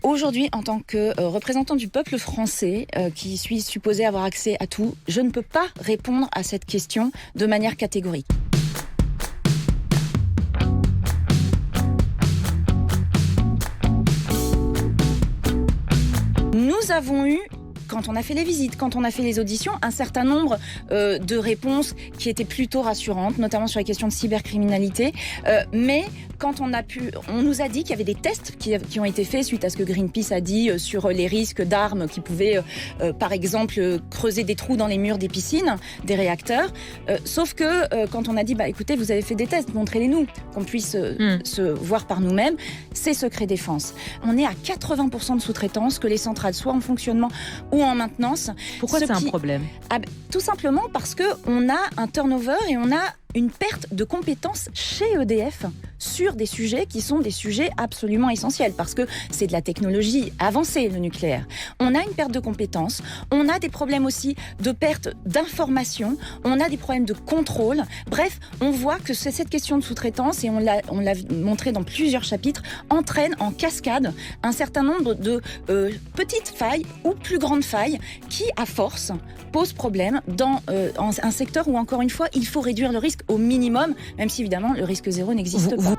Aujourd'hui, en tant que représentant du peuple français, qui suis supposé avoir accès à tout, je ne peux pas répondre à cette question de manière catégorique. Nous avons eu, quand on a fait les visites, quand on a fait les auditions, un certain nombre de réponses qui étaient plutôt rassurantes, notamment sur les questions de cybercriminalité. Mais quand on nous a dit qu'il y avait des tests qui ont été faits suite à ce que Greenpeace a dit sur les risques d'armes qui pouvaient, par exemple, creuser des trous dans les murs des piscines, des réacteurs. Sauf que quand on a dit, écoutez, vous avez fait des tests, montrez-les-nous, qu'on puisse se voir par nous-mêmes, c'est secret défense. On est à 80% de sous-traitance, que les centrales soient en fonctionnement ou en maintenance. Pourquoi c'est un problème ? Tout simplement parce qu'on a un turnover et on a une perte de compétences chez EDF sur des sujets qui sont des sujets absolument essentiels, parce que c'est de la technologie avancée, le nucléaire. On a une perte de compétences, on a des problèmes aussi de perte d'informations, on a des problèmes de contrôle. Bref, on voit que cette question de sous-traitance, et on l'a montré dans plusieurs chapitres, entraîne en cascade un certain nombre de petites failles ou plus grandes failles qui, à force, posent problème dans un secteur où, encore une fois, il faut réduire le risque au minimum, même si évidemment le risque zéro n'existe pas.